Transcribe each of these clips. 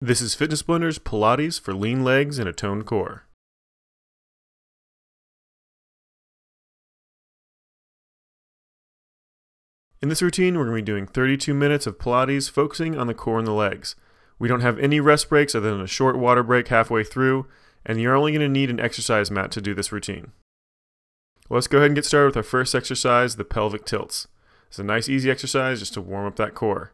This is Fitness Blender's Pilates for lean legs and a toned core. In this routine, we're going to be doing 32 minutes of Pilates focusing on the core and the legs. We don't have any rest breaks other than a short water break halfway through, and you're only going to need an exercise mat to do this routine. Well, let's go ahead and get started with our first exercise, the Pelvic Tilts. It's a nice easy exercise just to warm up that core.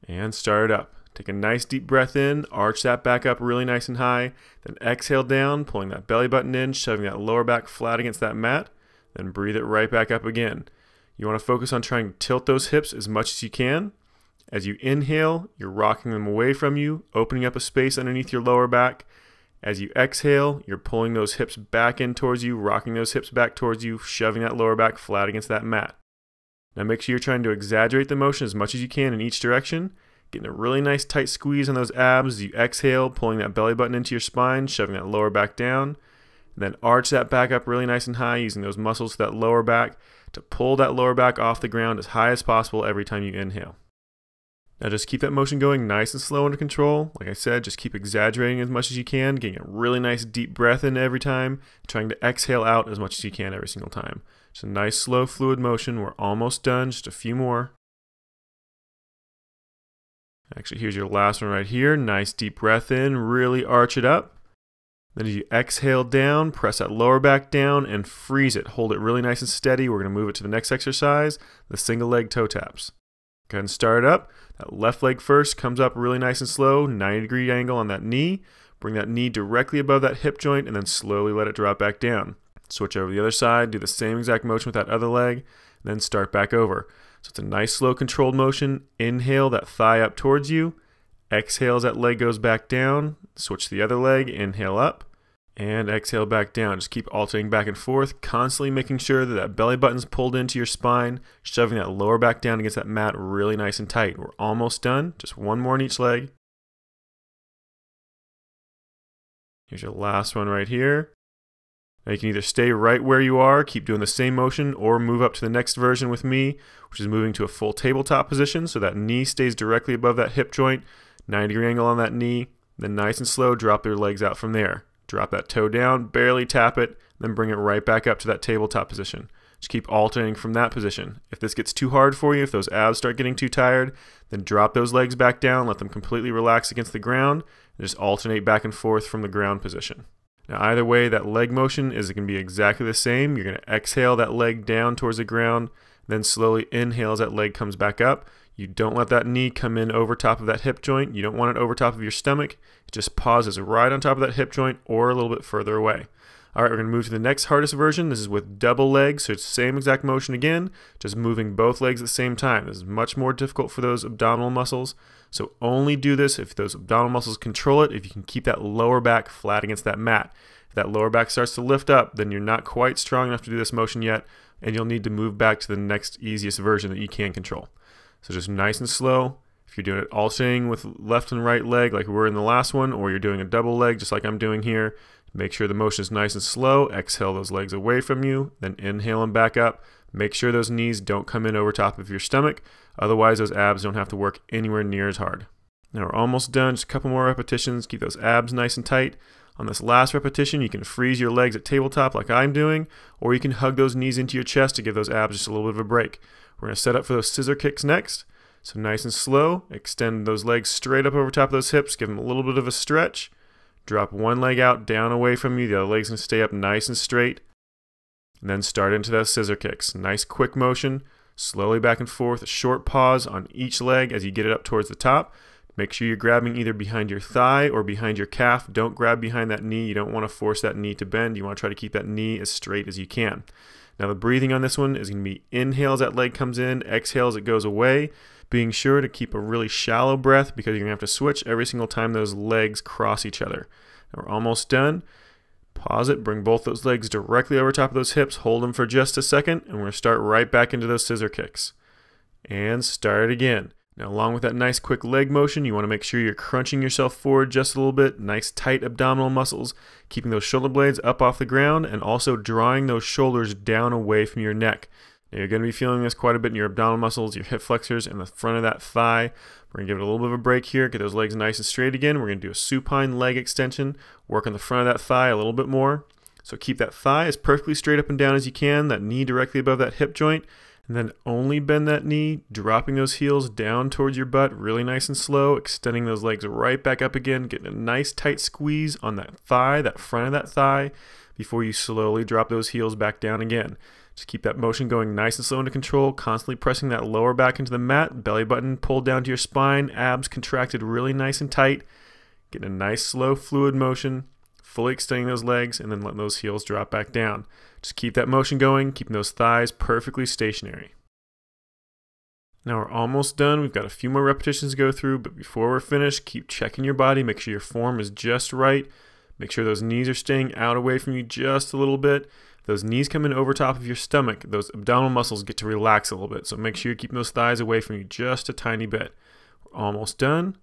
And start it up. Take a nice deep breath in, arch that back up really nice and high, then exhale down, pulling that belly button in, shoving that lower back flat against that mat, then breathe it right back up again. You want to focus on trying to tilt those hips as much as you can. As you inhale, you're rocking them away from you, opening up a space underneath your lower back. As you exhale, you're pulling those hips back in towards you, rocking those hips back towards you, shoving that lower back flat against that mat. Now make sure you're trying to exaggerate the motion as much as you can in each direction. Getting a really nice tight squeeze on those abs as you exhale, pulling that belly button into your spine, shoving that lower back down. And then arch that back up really nice and high, using those muscles to that lower back to pull that lower back off the ground as high as possible every time you inhale. Now just keep that motion going nice and slow under control. Like I said, just keep exaggerating as much as you can, getting a really nice deep breath in every time, trying to exhale out as much as you can every single time. Just a nice slow fluid motion. We're almost done, just a few more. Actually, here's your last one right here. Nice deep breath in, really arch it up. Then as you exhale down, press that lower back down and freeze it. Hold it really nice and steady. We're going to move it to the next exercise, the single leg toe taps. Go ahead and start it up. That left leg first comes up really nice and slow, 90-degree angle on that knee. Bring that knee directly above that hip joint and then slowly let it drop back down. Switch over to the other side, do the same exact motion with that other leg, and then start back over. So it's a nice slow controlled motion. Inhale that thigh up towards you. Exhale as that leg goes back down. Switch to the other leg, inhale up, and exhale back down. Just keep alternating back and forth, constantly making sure that that belly button's pulled into your spine, shoving that lower back down against that mat really nice and tight. We're almost done. Just one more in each leg. Here's your last one right here. Now you can either stay right where you are, keep doing the same motion, or move up to the next version with me, which is moving to a full tabletop position so that knee stays directly above that hip joint, 90-degree angle on that knee, then nice and slow, drop your legs out from there. Drop that toe down, barely tap it, then bring it right back up to that tabletop position. Just keep alternating from that position. If this gets too hard for you, if those abs start getting too tired, then drop those legs back down, let them completely relax against the ground, and just alternate back and forth from the ground position. Now either way, that leg motion is going to be exactly the same. You're going to exhale that leg down towards the ground, then slowly inhale as that leg comes back up. You don't let that knee come in over top of that hip joint. You don't want it over top of your stomach. It just pauses right on top of that hip joint or a little bit further away. All right, we're going to move to the next hardest version. This is with double legs, so it's the same exact motion again, just moving both legs at the same time. This is much more difficult for those abdominal muscles, so only do this if those abdominal muscles control it, if you can keep that lower back flat against that mat. If that lower back starts to lift up, then you're not quite strong enough to do this motion yet, and you'll need to move back to the next easiest version that you can control. So just nice and slow. If you're doing it alternating with left and right leg like we were in the last one, or you're doing a double leg just like I'm doing here, make sure the motion is nice and slow. Exhale those legs away from you, then inhale them back up. Make sure those knees don't come in over top of your stomach. Otherwise, those abs don't have to work anywhere near as hard. Now we're almost done. Just a couple more repetitions. Keep those abs nice and tight. On this last repetition, you can freeze your legs at tabletop like I'm doing, or you can hug those knees into your chest to give those abs just a little bit of a break. We're going to set up for those scissor kicks next. So nice and slow. Extend those legs straight up over top of those hips. Give them a little bit of a stretch. Drop one leg out, down away from you. The other leg's going to stay up nice and straight. And then start into those scissor kicks. Nice quick motion. Slowly back and forth. A short pause on each leg as you get it up towards the top. Make sure you're grabbing either behind your thigh or behind your calf. Don't grab behind that knee. You don't want to force that knee to bend. You want to try to keep that knee as straight as you can. Now the breathing on this one is going to be inhale as that leg comes in, exhale as it goes away. Being sure to keep a really shallow breath because you're going to have to switch every single time those legs cross each other. Now we're almost done. Pause it, bring both those legs directly over top of those hips, hold them for just a second, and we're going to start right back into those scissor kicks. And start again. Now along with that nice quick leg motion, you want to make sure you're crunching yourself forward just a little bit, nice tight abdominal muscles, keeping those shoulder blades up off the ground and also drawing those shoulders down away from your neck. Now you're going to be feeling this quite a bit in your abdominal muscles, your hip flexors, and the front of that thigh. We're going to give it a little bit of a break here, get those legs nice and straight again. We're going to do a supine leg extension, work on the front of that thigh a little bit more. So keep that thigh as perfectly straight up and down as you can, that knee directly above that hip joint, and then only bend that knee, dropping those heels down towards your butt, really nice and slow, extending those legs right back up again, getting a nice tight squeeze on that thigh, that front of that thigh, before you slowly drop those heels back down again. Just keep that motion going nice and slow under control, constantly pressing that lower back into the mat, belly button pulled down to your spine, abs contracted really nice and tight, getting a nice slow fluid motion, fully extending those legs, and then letting those heels drop back down. Just keep that motion going, keeping those thighs perfectly stationary. Now we're almost done. We've got a few more repetitions to go through, but before we're finished, keep checking your body, make sure your form is just right. Make sure those knees are staying out away from you just a little bit. If those knees come in over top of your stomach, those abdominal muscles get to relax a little bit, so make sure you're keeping those thighs away from you just a tiny bit. We're almost done.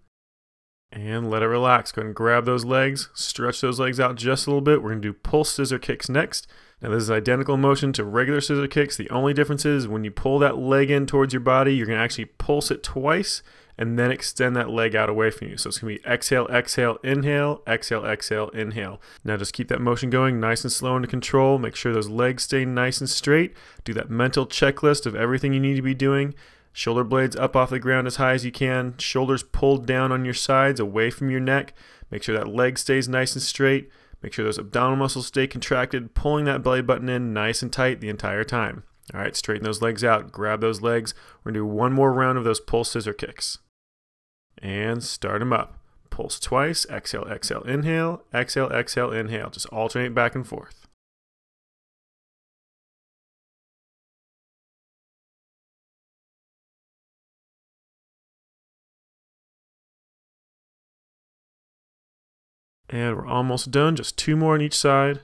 And let it relax. Go ahead and grab those legs, stretch those legs out just a little bit. We're going to do pulse scissor kicks next. Now this is identical motion to regular scissor kicks. The only difference is when you pull that leg in towards your body, you're going to actually pulse it twice and then extend that leg out away from you. So it's going to be exhale, exhale, inhale, exhale, exhale, inhale. Now just keep that motion going nice and slow under control. Make sure those legs stay nice and straight. Do that mental checklist of everything you need to be doing. Shoulder blades up off the ground as high as you can. Shoulders pulled down on your sides, away from your neck. Make sure that leg stays nice and straight. Make sure those abdominal muscles stay contracted, pulling that belly button in nice and tight the entire time. All right, straighten those legs out. Grab those legs. We're going to do one more round of those pulse scissor kicks. And start them up. Pulse twice. Exhale, exhale, inhale. Exhale, exhale, inhale. Just alternate back and forth. And we're almost done, just two more on each side.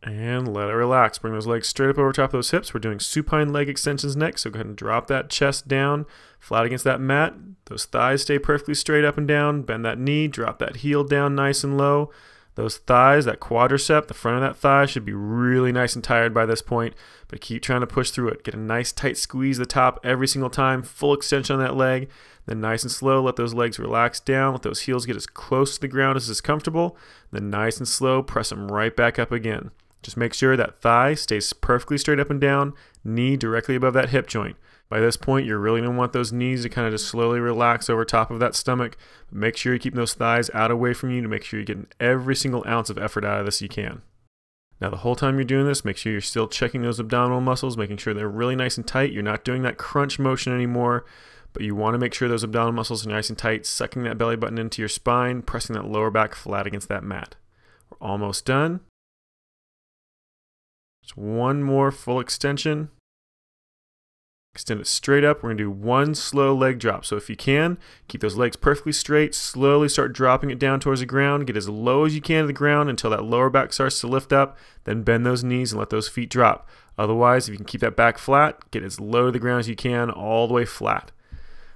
And let it relax. Bring those legs straight up over top of those hips. We're doing supine leg extensions next, so go ahead and drop that chest down, flat against that mat. Those thighs stay perfectly straight up and down. Bend that knee, drop that heel down nice and low. Those thighs, that quadricep, the front of that thigh should be really nice and tired by this point, but keep trying to push through it. Get a nice tight squeeze at the top every single time, full extension on that leg. Then nice and slow, let those legs relax down, let those heels get as close to the ground as is comfortable. Then nice and slow, press them right back up again. Just make sure that thigh stays perfectly straight up and down, knee directly above that hip joint. By this point, you're really going to want those knees to kind of just slowly relax over top of that stomach. Make sure you're keeping those thighs out away from you to make sure you're getting every single ounce of effort out of this you can. Now the whole time you're doing this, make sure you're still checking those abdominal muscles, making sure they're really nice and tight. You're not doing that crunch motion anymore, but you want to make sure those abdominal muscles are nice and tight, sucking that belly button into your spine, pressing that lower back flat against that mat. We're almost done. Just one more full extension. Extend it straight up. We're going to do one slow leg drop. So if you can, keep those legs perfectly straight. Slowly start dropping it down towards the ground. Get as low as you can to the ground until that lower back starts to lift up. Then bend those knees and let those feet drop. Otherwise, if you can keep that back flat, get as low to the ground as you can, all the way flat.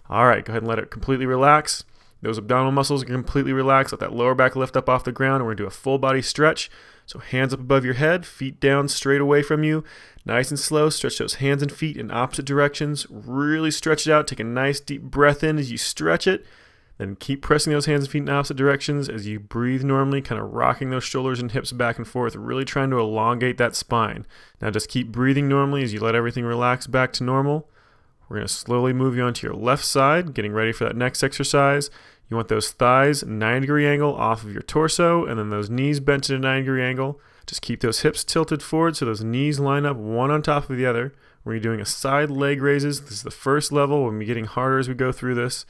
All right, go ahead and let it completely relax. Those abdominal muscles are completely relaxed. Let that lower back lift up off the ground. And we're going to do a full body stretch. So hands up above your head, feet down straight away from you. Nice and slow, stretch those hands and feet in opposite directions. Really stretch it out. Take a nice deep breath in as you stretch it. Then keep pressing those hands and feet in opposite directions as you breathe normally, kind of rocking those shoulders and hips back and forth, really trying to elongate that spine. Now just keep breathing normally as you let everything relax back to normal. We're going to slowly move you onto your left side, getting ready for that next exercise. You want those thighs 90-degree angle off of your torso, and then those knees bent at a 90-degree angle. Just keep those hips tilted forward so those knees line up one on top of the other. We're doing a side leg raises. This is the first level. We'll be getting harder as we go through this.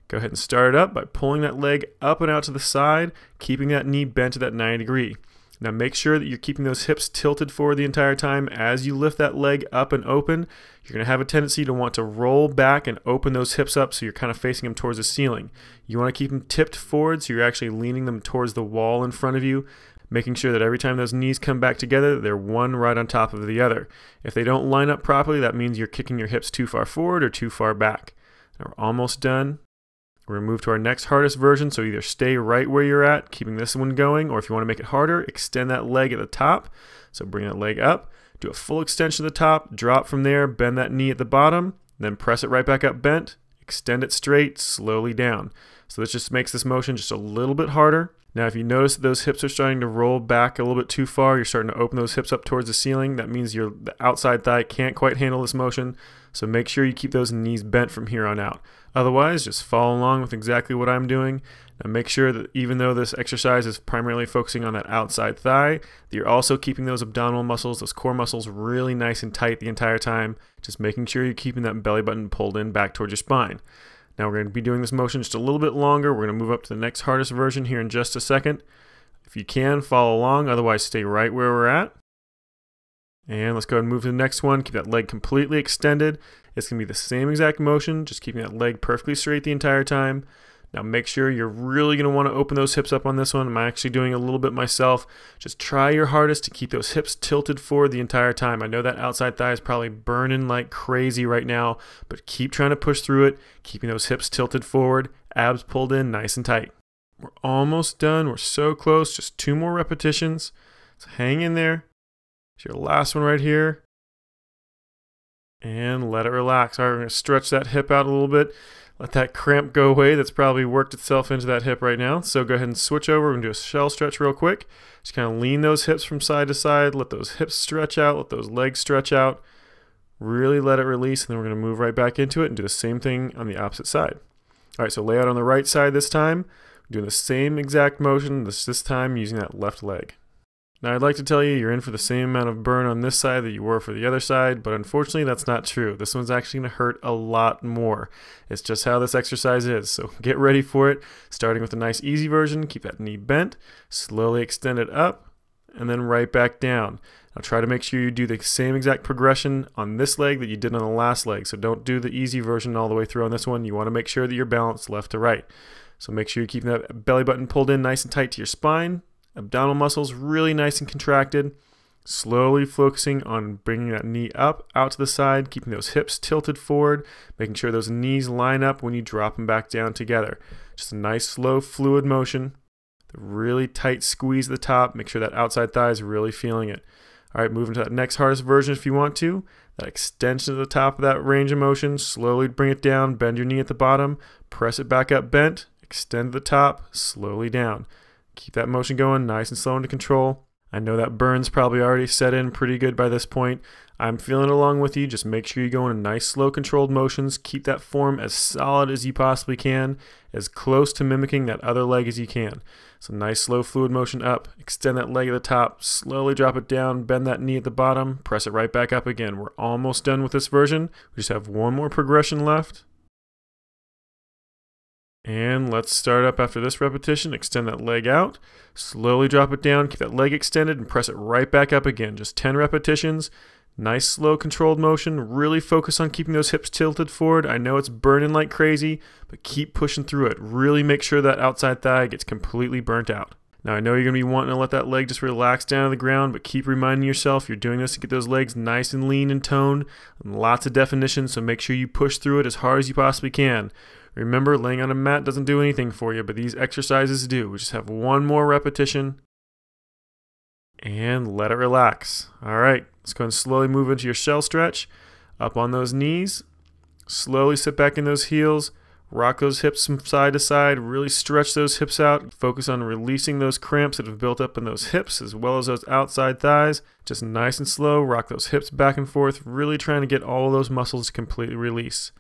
Go ahead and start it up by pulling that leg up and out to the side, keeping that knee bent at that 90-degree. Now make sure that you're keeping those hips tilted forward the entire time. As you lift that leg up and open, you're going to have a tendency to want to roll back and open those hips up so you're kind of facing them towards the ceiling. You want to keep them tipped forward so you're actually leaning them towards the wall in front of you, making sure that every time those knees come back together, they're one right on top of the other. If they don't line up properly, that means you're kicking your hips too far forward or too far back. Now we're almost done. We're going to move to our next hardest version, so either stay right where you're at, keeping this one going, or if you want to make it harder, extend that leg at the top. So bring that leg up, do a full extension at the top, drop from there, bend that knee at the bottom, then press it right back up bent, extend it straight, slowly down. So this just makes this motion just a little bit harder. Now if you notice that those hips are starting to roll back a little bit too far, you're starting to open those hips up towards the ceiling, that means the outside thigh can't quite handle this motion. So make sure you keep those knees bent from here on out. Otherwise, just follow along with exactly what I'm doing. And make sure that even though this exercise is primarily focusing on that outside thigh, that you're also keeping those abdominal muscles, those core muscles really nice and tight the entire time. Just making sure you're keeping that belly button pulled in back towards your spine. Now we're going to be doing this motion just a little bit longer. We're going to move up to the next hardest version here in just a second. If you can, follow along. Otherwise, stay right where we're at. And let's go ahead and move to the next one. Keep that leg completely extended. It's going to be the same exact motion, just keeping that leg perfectly straight the entire time. Now make sure you're really going to want to open those hips up on this one. I'm actually doing a little bit myself. Just try your hardest to keep those hips tilted forward the entire time. I know that outside thigh is probably burning like crazy right now, but keep trying to push through it, keeping those hips tilted forward, abs pulled in nice and tight. We're almost done. We're so close. Just 2 more repetitions. So hang in there. It's your last one right here. And let it relax. All right, we're going to stretch that hip out a little bit. Let that cramp go away. That's probably worked itself into that hip right now. So go ahead and switch over. We're going to do a shell stretch real quick. Just kind of lean those hips from side to side. Let those hips stretch out. Let those legs stretch out. Really let it release. And then we're going to move right back into it and do the same thing on the opposite side. All right, so lay out on the right side this time. We're doing the same exact motion, this time using that left leg. Now I'd like to tell you you're in for the same amount of burn on this side that you were for the other side, but unfortunately that's not true. This one's actually going to hurt a lot more. It's just how this exercise is, so get ready for it. Starting with a nice easy version, keep that knee bent, slowly extend it up, and then right back down. Now try to make sure you do the same exact progression on this leg that you did on the last leg, so don't do the easy version all the way through on this one. You want to make sure that you're balanced left to right. So make sure you're keeping that belly button pulled in nice and tight to your spine. Abdominal muscles really nice and contracted. Slowly focusing on bringing that knee up, out to the side, keeping those hips tilted forward, making sure those knees line up when you drop them back down together. Just a nice, slow, fluid motion. The really tight squeeze at the top. Make sure that outside thigh is really feeling it. All right, moving to that next hardest version if you want to. That extension at the top of that range of motion. Slowly bring it down, bend your knee at the bottom, press it back up bent, extend to the top, slowly down. Keep that motion going, nice and slow under control. I know that burn's probably already set in pretty good by this point. I'm feeling it along with you. Just make sure you go in nice, slow, controlled motions. Keep that form as solid as you possibly can, as close to mimicking that other leg as you can. So nice, slow, fluid motion up. Extend that leg at the top. Slowly drop it down. Bend that knee at the bottom. Press it right back up again. We're almost done with this version. We just have one more progression left. And let's start up after this repetition. Extend that leg out, slowly drop it down, keep that leg extended and press it right back up again. Just 10 repetitions, nice slow controlled motion. Really focus on keeping those hips tilted forward. I know it's burning like crazy, but keep pushing through it. Really make sure that outside thigh gets completely burnt out. Now I know you're going to be wanting to let that leg just relax down to the ground, but keep reminding yourself you're doing this to get those legs nice and lean and toned, and lots of definition, so make sure you push through it as hard as you possibly can. Remember, laying on a mat doesn't do anything for you, but these exercises do. We just have one more repetition. And let it relax. All right, let's go and slowly move into your shell stretch. Up on those knees. Slowly sit back in those heels. Rock those hips from side to side. Really stretch those hips out. Focus on releasing those cramps that have built up in those hips as well as those outside thighs. Just nice and slow. Rock those hips back and forth. Really trying to get all of those muscles to completely release.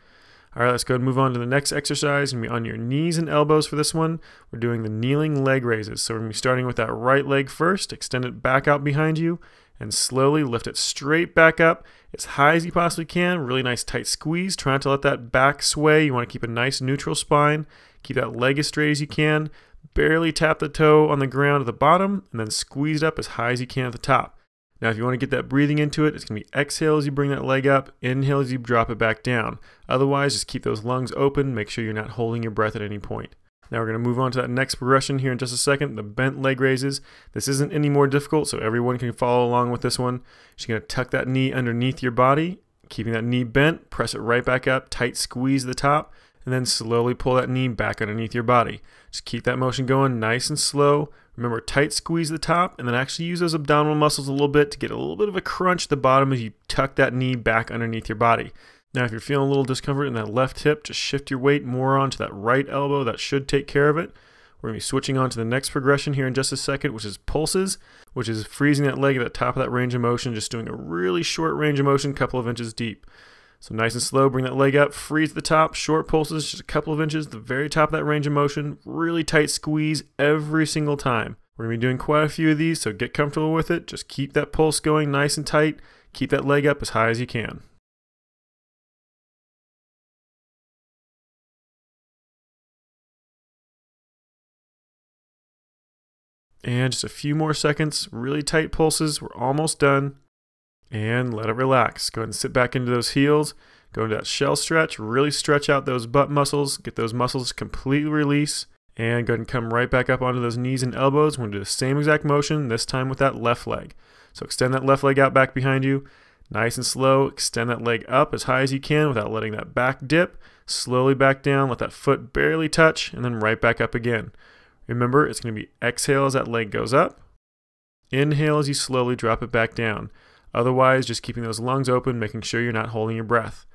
All right, let's go and move on to the next exercise. You're going to be on your knees and elbows for this one. We're doing the kneeling leg raises. So we're going to be starting with that right leg first. Extend it back out behind you and slowly lift it straight back up as high as you possibly can. Really nice tight squeeze. Try not to let that back sway. You want to keep a nice neutral spine. Keep that leg as straight as you can. Barely tap the toe on the ground at the bottom and then squeeze it up as high as you can at the top. Now, if you want to get that breathing into it, it's going to be exhale as you bring that leg up, inhale as you drop it back down. Otherwise, just keep those lungs open. Make sure you're not holding your breath at any point. Now, we're going to move on to that next progression here in just a second, the bent leg raises. This isn't any more difficult, so everyone can follow along with this one. You're going to tuck that knee underneath your body, keeping that knee bent, press it right back up, tight squeeze the top, and then slowly pull that knee back underneath your body. Just keep that motion going nice and slow. Remember, tight squeeze the top, and then actually use those abdominal muscles a little bit to get a little bit of a crunch at the bottom as you tuck that knee back underneath your body. Now, if you're feeling a little discomfort in that left hip, just shift your weight more onto that right elbow. That should take care of it. We're going to be switching on to the next progression here in just a second, which is pulses, which is freezing that leg at the top of that range of motion, just doing a really short range of motion, couple of inches deep. So nice and slow, bring that leg up, freeze the top, short pulses, just a couple of inches, the very top of that range of motion, really tight squeeze every single time. We're going to be doing quite a few of these, so get comfortable with it. Just keep that pulse going nice and tight. Keep that leg up as high as you can. And just a few more seconds, really tight pulses. We're almost done. And let it relax. Go ahead and sit back into those heels. Go into that shell stretch. Really stretch out those butt muscles. Get those muscles completely release. And go ahead and come right back up onto those knees and elbows. We're going to do the same exact motion, this time with that left leg. So extend that left leg out back behind you. Nice and slow. Extend that leg up as high as you can without letting that back dip. Slowly back down. Let that foot barely touch. And then right back up again. Remember, it's going to be exhale as that leg goes up. Inhale as you slowly drop it back down. Otherwise, just keeping those lungs open, making sure you're not holding your breath.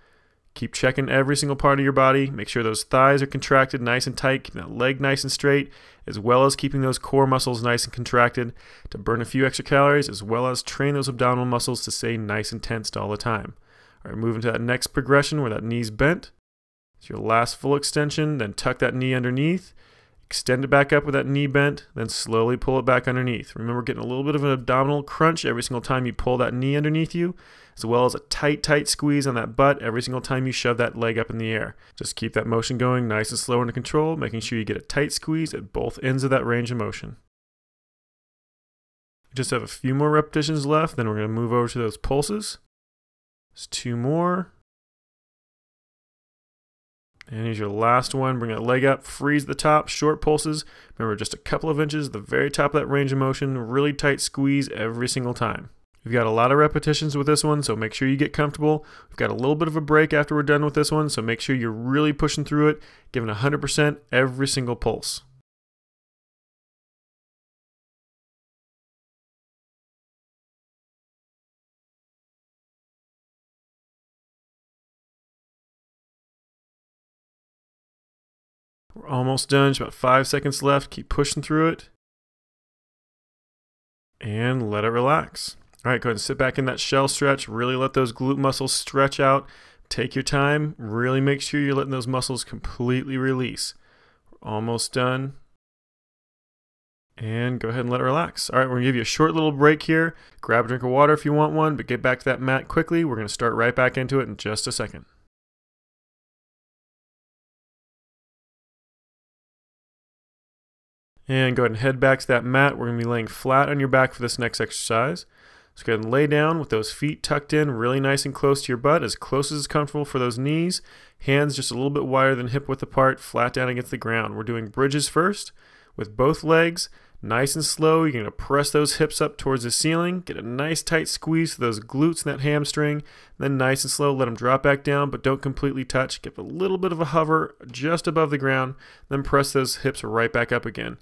Keep checking every single part of your body. Make sure those thighs are contracted nice and tight, keeping that leg nice and straight, as well as keeping those core muscles nice and contracted to burn a few extra calories, as well as train those abdominal muscles to stay nice and tensed all the time. All right, moving to that next progression where that knee's bent. It's your last full extension, then tuck that knee underneath. Extend it back up with that knee bent, then slowly pull it back underneath. Remember, getting a little bit of an abdominal crunch every single time you pull that knee underneath you, as well as a tight squeeze on that butt every single time you shove that leg up in the air. Just keep that motion going nice and slow under control, making sure you get a tight squeeze at both ends of that range of motion. We just have a few more repetitions left, then we're going to move over to those pulses. Just 2 more. And here's your last one. Bring that leg up, freeze the top, short pulses. Remember, just a couple of inches, the very top of that range of motion, really tight squeeze every single time. We've got a lot of repetitions with this one, so make sure you get comfortable. We've got a little bit of a break after we're done with this one, so make sure you're really pushing through it, giving 100% every single pulse. We're almost done, just about 5 seconds left. Keep pushing through it. And let it relax. All right, go ahead and sit back in that shell stretch. Really let those glute muscles stretch out. Take your time. Really make sure you're letting those muscles completely release. We're almost done. And go ahead and let it relax. All right, we're going to give you a short little break here. Grab a drink of water if you want one, but get back to that mat quickly. We're going to start right back into it in just a second. And go ahead and head back to that mat. We're going to be laying flat on your back for this next exercise. So go ahead and lay down with those feet tucked in really nice and close to your butt, as close as is comfortable for those knees. Hands just a little bit wider than hip width apart, flat down against the ground. We're doing bridges first with both legs. Nice and slow, you're going to press those hips up towards the ceiling. Get a nice tight squeeze to those glutes and that hamstring. Then nice and slow, let them drop back down, but don't completely touch. Give a little bit of a hover just above the ground. Then press those hips right back up again.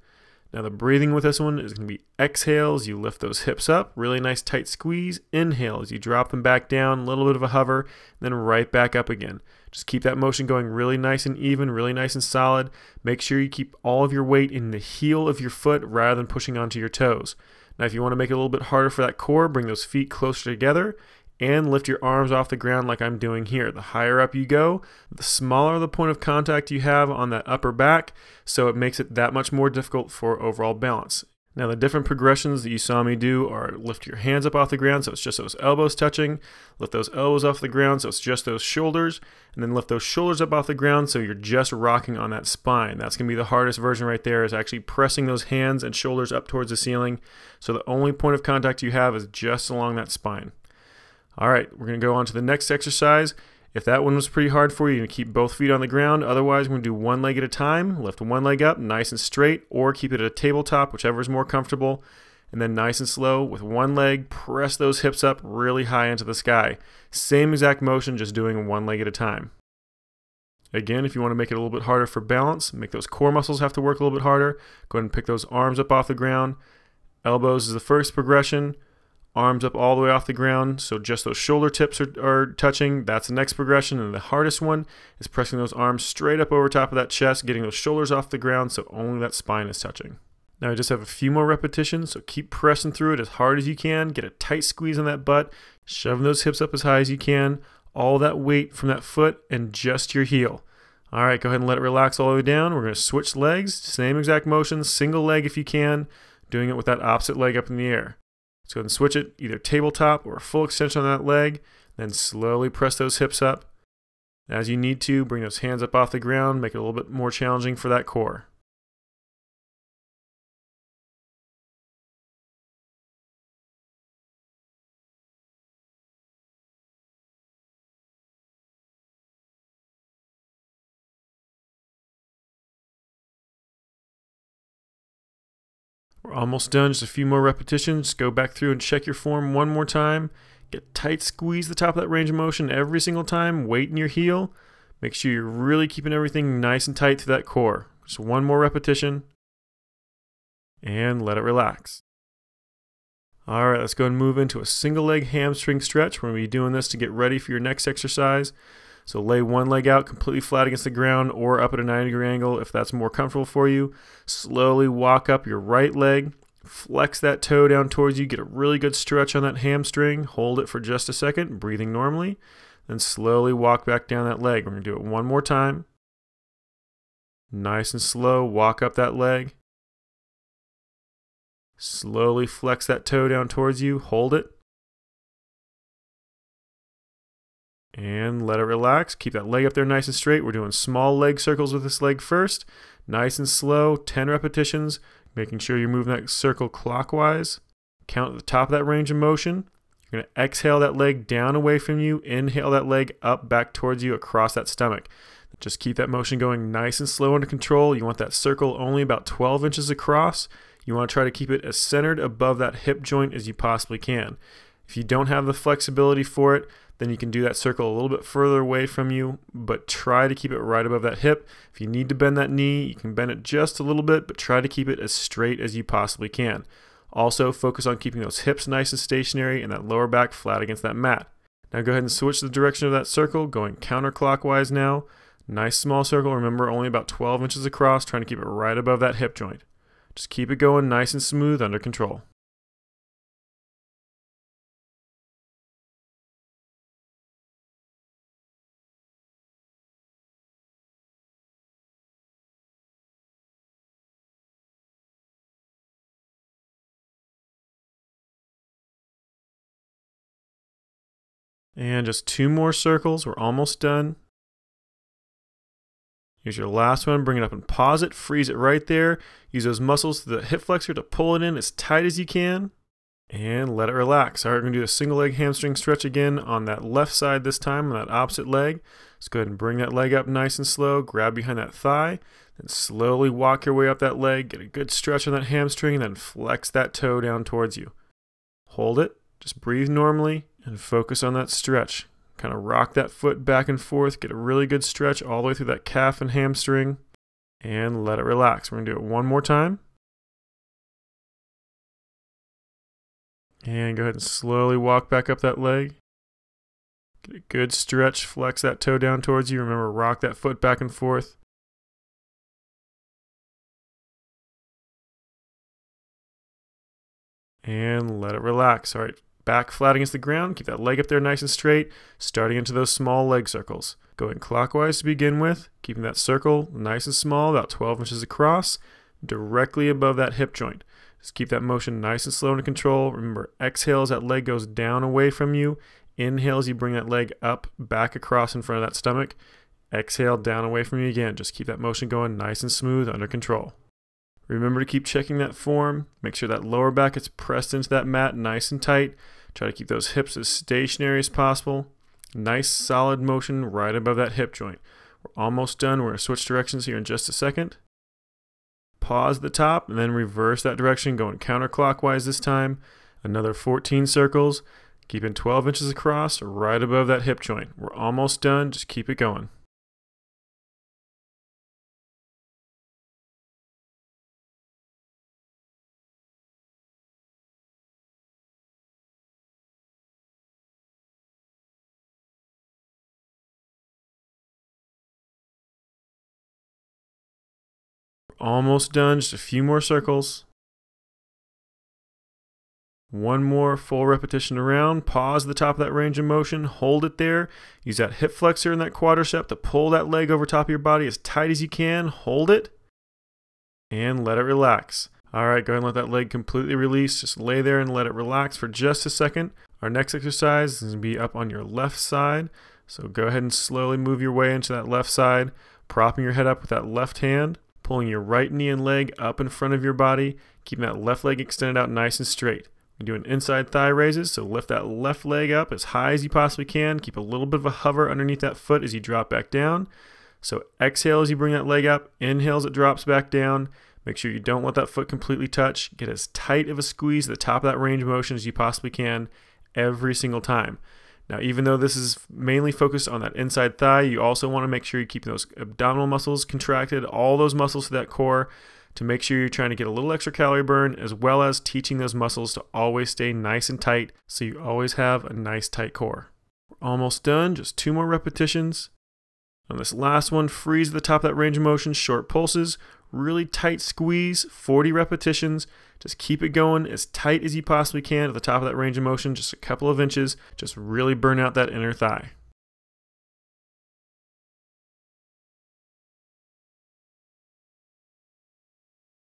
Now the breathing with this one is going to be exhales. You lift those hips up, really nice tight squeeze. Inhales, you drop them back down, a little bit of a hover, then right back up again. Just keep that motion going really nice and even, really nice and solid. Make sure you keep all of your weight in the heel of your foot rather than pushing onto your toes. Now if you want to make it a little bit harder for that core, bring those feet closer together and lift your arms off the ground like I'm doing here. The higher up you go, the smaller the point of contact you have on that upper back, so it makes it that much more difficult for overall balance. Now the different progressions that you saw me do are lift your hands up off the ground so it's just those elbows touching, lift those elbows off the ground so it's just those shoulders, and then lift those shoulders up off the ground so you're just rocking on that spine. That's going to be the hardest version right there, is actually pressing those hands and shoulders up towards the ceiling, so the only point of contact you have is just along that spine. All right, we're going to go on to the next exercise. If that one was pretty hard for you, you're going to keep both feet on the ground. Otherwise, we're going to do one leg at a time. Lift one leg up nice and straight, or keep it at a tabletop, whichever is more comfortable. And then nice and slow with one leg, press those hips up really high into the sky. Same exact motion, just doing one leg at a time. Again, if you want to make it a little bit harder for balance, make those core muscles have to work a little bit harder, go ahead and pick those arms up off the ground. Elbows is the first progression. Arms up all the way off the ground, so just those shoulder tips are touching. That's the next progression, and the hardest one is pressing those arms straight up over top of that chest, getting those shoulders off the ground so only that spine is touching. Now I just have a few more repetitions, so keep pressing through it as hard as you can. Get a tight squeeze on that butt, shoving those hips up as high as you can. All that weight from that foot and just your heel. All right, go ahead and let it relax all the way down. We're going to switch legs, same exact motion, single leg if you can, doing it with that opposite leg up in the air. Let's go ahead and switch it, either tabletop or a full extension on that leg, then slowly press those hips up. As you need to, bring those hands up off the ground, make it a little bit more challenging for that core. We're almost done, just a few more repetitions. Go back through and check your form one more time. Get tight, squeeze the top of that range of motion every single time. Weight in your heel. Make sure you're really keeping everything nice and tight to that core. Just one more repetition. And let it relax. All right, let's go and move into a single leg hamstring stretch. We're going to be doing this to get ready for your next exercise. So lay one leg out completely flat against the ground or up at a 90-degree angle if that's more comfortable for you. Slowly walk up your right leg. Flex that toe down towards you. Get a really good stretch on that hamstring. Hold it for just a second, breathing normally. Then slowly walk back down that leg. We're going to do it one more time. Nice and slow. Walk up that leg. Slowly flex that toe down towards you. Hold it. And let it relax. Keep that leg up there nice and straight. We're doing small leg circles with this leg first. Nice and slow, 10 repetitions, making sure you're moving that circle clockwise. Count at the top of that range of motion. You're going to exhale that leg down away from you. Inhale that leg up back towards you across that stomach. Just keep that motion going nice and slow under control. You want that circle only about 12 inches across. You want to try to keep it as centered above that hip joint as you possibly can. If you don't have the flexibility for it, then you can do that circle a little bit further away from you, but try to keep it right above that hip. If you need to bend that knee, you can bend it just a little bit, but try to keep it as straight as you possibly can. Also, focus on keeping those hips nice and stationary and that lower back flat against that mat. Now go ahead and switch the direction of that circle, going counterclockwise now. Nice small circle, remember only about 12 inches across, trying to keep it right above that hip joint. Just keep it going nice and smooth under control. And just two more circles. We're almost done. Here's your last one. Bring it up and pause it. Freeze it right there. Use those muscles to the hip flexor to pull it in as tight as you can. And let it relax. All right, we're going to do a single leg hamstring stretch again on that left side this time, on that opposite leg. Let's go ahead and bring that leg up nice and slow. Grab behind that thigh. Then slowly walk your way up that leg. Get a good stretch on that hamstring. And then flex that toe down towards you. Hold it. Just breathe normally. And focus on that stretch. Kind of rock that foot back and forth. Get a really good stretch all the way through that calf and hamstring. And let it relax. We're going to do it one more time. And go ahead and slowly walk back up that leg. Get a good stretch. Flex that toe down towards you. Remember, rock that foot back and forth. And let it relax. All right. Back flat against the ground, keep that leg up there nice and straight, starting into those small leg circles. Going clockwise to begin with, keeping that circle nice and small, about 12 inches across, directly above that hip joint. Just keep that motion nice and slow under control. Remember, exhale as that leg goes down away from you. Inhale as you bring that leg up, back across in front of that stomach. Exhale down away from you again. Just keep that motion going nice and smooth under control. Remember to keep checking that form. Make sure that lower back is pressed into that mat nice and tight. Try to keep those hips as stationary as possible. Nice solid motion right above that hip joint. We're almost done. We're going to switch directions here in just a second. Pause at the top and then reverse that direction, going counterclockwise this time. Another 14 circles. Keeping 12 inches across right above that hip joint. We're almost done. Just keep it going. Almost done, just a few more circles. One more full repetition around. Pause at the top of that range of motion. Hold it there. Use that hip flexor and that quadricep to pull that leg over top of your body as tight as you can. Hold it. And let it relax. All right, go ahead and let that leg completely release. Just lay there and let it relax for just a second. Our next exercise is going to be up on your left side. So go ahead and slowly move your way into that left side, propping your head up with that left hand, pulling your right knee and leg up in front of your body, keeping that left leg extended out nice and straight. You're doing inside thigh raises, so lift that left leg up as high as you possibly can. Keep a little bit of a hover underneath that foot as you drop back down. So exhale as you bring that leg up, inhale as it drops back down. Make sure you don't let that foot completely touch. Get as tight of a squeeze at the top of that range of motion as you possibly can every single time. Now, even though this is mainly focused on that inside thigh, you also want to make sure you're keeping those abdominal muscles contracted, all those muscles for that core, to make sure you're trying to get a little extra calorie burn, as well as teaching those muscles to always stay nice and tight so you always have a nice tight core. We're almost done, just 2 more repetitions. On this last one, freeze at the top of that range of motion, short pulses, really tight squeeze, 40 repetitions. Just keep it going as tight as you possibly can at the top of that range of motion, just a couple of inches. Just really burn out that inner thigh.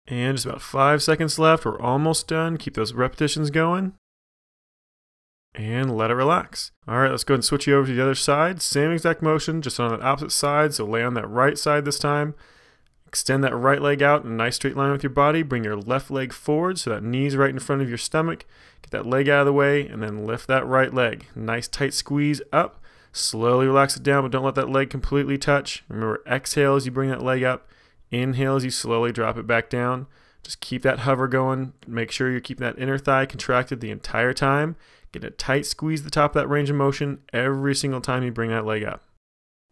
And just about 5 seconds left. We're almost done. Keep those repetitions going. And let it relax. All right, let's go ahead and switch you over to the other side. Same exact motion, just on the opposite side. So lay on that right side this time. Extend that right leg out in a nice straight line with your body. Bring your left leg forward so that knee's right in front of your stomach. Get that leg out of the way and then lift that right leg. Nice tight squeeze up. Slowly relax it down, but don't let that leg completely touch. Remember, exhale as you bring that leg up. Inhale as you slowly drop it back down. Just keep that hover going. Make sure you're keeping that inner thigh contracted the entire time. Get a tight squeeze at the top of that range of motion every single time you bring that leg up.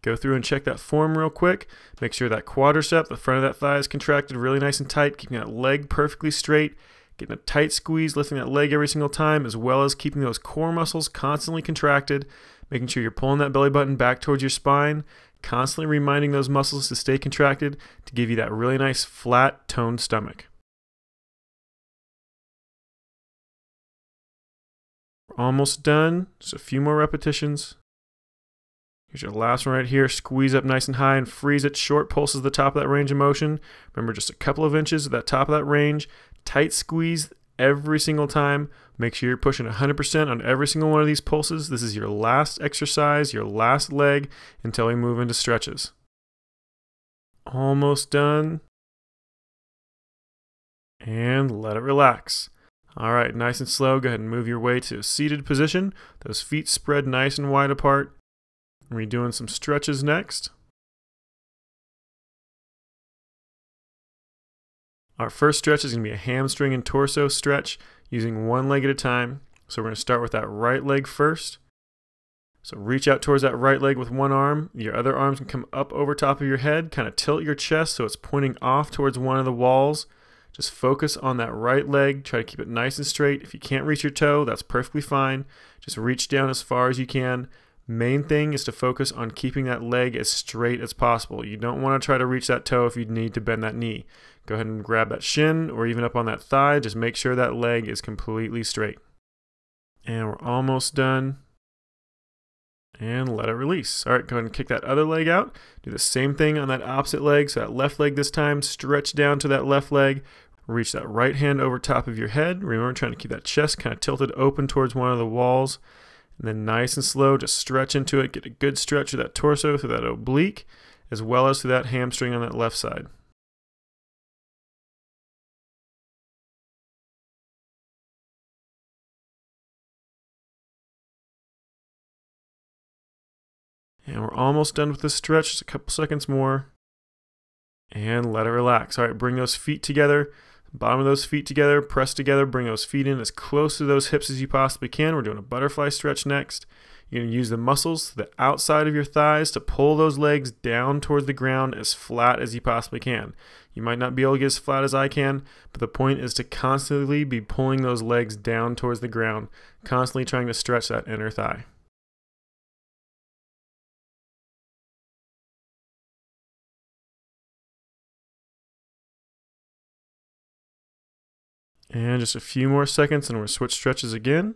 Go through and check that form real quick. Make sure that quadricep, the front of that thigh, is contracted really nice and tight, keeping that leg perfectly straight. Getting a tight squeeze, lifting that leg every single time, as well as keeping those core muscles constantly contracted. Making sure you're pulling that belly button back towards your spine. Constantly reminding those muscles to stay contracted to give you that really nice, flat, toned stomach. We're almost done. Just a few more repetitions. Here's your last one right here. Squeeze up nice and high and freeze it. Short pulses at the top of that range of motion. Remember, just a couple of inches at that top of that range. Tight squeeze every single time. Make sure you're pushing 100% on every single one of these pulses. This is your last exercise, your last leg, until we move into stretches. Almost done. And let it relax. All right, nice and slow. Go ahead and move your way to a seated position. Those feet spread nice and wide apart. We're doing some stretches next. Our first stretch is going to be a hamstring and torso stretch using one leg at a time. So we're going to start with that right leg first. So reach out towards that right leg with one arm. Your other arms can come up over top of your head. Kind of tilt your chest so it's pointing off towards one of the walls. Just focus on that right leg. Try to keep it nice and straight. If you can't reach your toe, that's perfectly fine. Just reach down as far as you can. Main thing is to focus on keeping that leg as straight as possible. You don't want to try to reach that toe if you need to bend that knee. Go ahead and grab that shin or even up on that thigh. Just make sure that leg is completely straight. And we're almost done. And let it release. All right, go ahead and kick that other leg out. Do the same thing on that opposite leg. So that left leg this time, stretch down to that left leg. Reach that right hand over top of your head. Remember, trying to keep that chest kind of tilted open towards one of the walls. And then nice and slow, just stretch into it. Get a good stretch through that torso, through that oblique, as well as through that hamstring on that left side. And we're almost done with this stretch, just a couple seconds more. And let it relax. All right, bring those feet together. Bottom of those feet together, press together, bring those feet in as close to those hips as you possibly can. We're doing a butterfly stretch next. You're going to use the muscles to the outside of your thighs to pull those legs down towards the ground as flat as you possibly can. You might not be able to get as flat as I can, but the point is to constantly be pulling those legs down towards the ground, constantly trying to stretch that inner thigh. And just a few more seconds and we'll switch stretches again.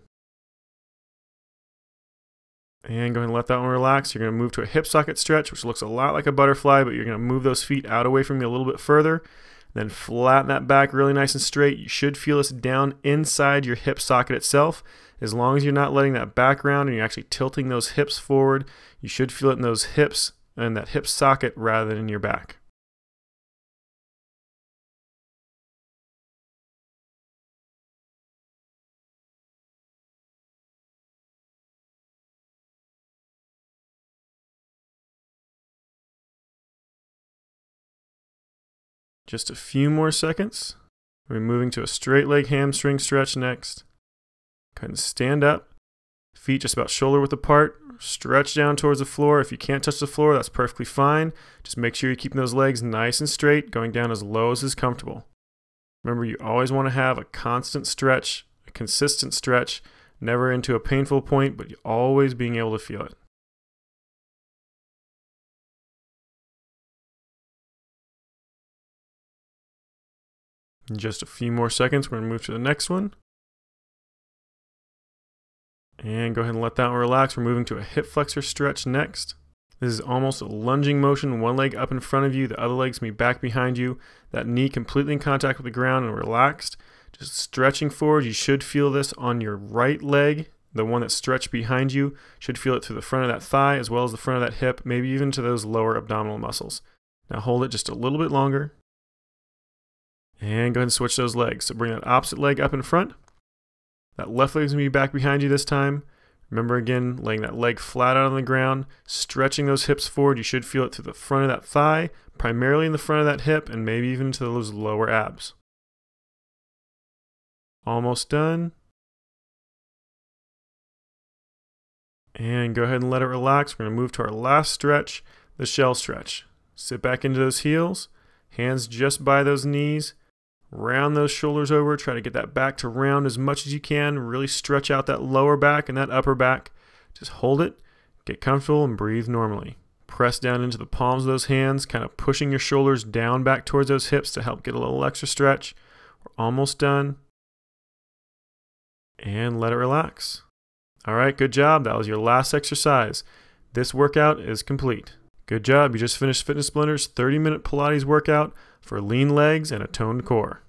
And go ahead and let that one relax. You're going to move to a hip socket stretch, which looks a lot like a butterfly, but you're going to move those feet out away from you a little bit further. Then flatten that back really nice and straight. You should feel this down inside your hip socket itself. As long as you're not letting that back round and you're actually tilting those hips forward, you should feel it in those hips and that hip socket rather than in your back. Just a few more seconds. We're moving to a straight leg hamstring stretch next. Kind of stand up, feet just about shoulder width apart, stretch down towards the floor. If you can't touch the floor, that's perfectly fine. Just make sure you're keeping those legs nice and straight, going down as low as is comfortable. Remember, you always want to have a constant stretch, a consistent stretch, never into a painful point, but always being able to feel it. In just a few more seconds, we're going to move to the next one. And go ahead and let that one relax. We're moving to a hip flexor stretch next. This is almost a lunging motion, one leg up in front of you, the other leg's going to be back behind you. That knee completely in contact with the ground and relaxed. Just stretching forward. You should feel this on your right leg, the one that's stretched behind you. Should feel it through the front of that thigh as well as the front of that hip, maybe even to those lower abdominal muscles. Now hold it just a little bit longer. And go ahead and switch those legs. So bring that opposite leg up in front. That left leg is going to be back behind you this time. Remember again, laying that leg flat out on the ground, stretching those hips forward. You should feel it through the front of that thigh, primarily in the front of that hip, and maybe even to those lower abs. Almost done. And go ahead and let it relax. We're going to move to our last stretch, the shell stretch. Sit back into those heels, hands just by those knees. Round those shoulders over, try to get that back to round as much as you can. Really stretch out that lower back and that upper back. Just hold it, get comfortable, and breathe normally. Press down into the palms of those hands, kind of pushing your shoulders down back towards those hips to help get a little extra stretch. We're almost done. And let it relax. All right, good job. That was your last exercise. This workout is complete. Good job. You just finished Fitness Blender's 30-minute Pilates workout for lean legs and a toned core.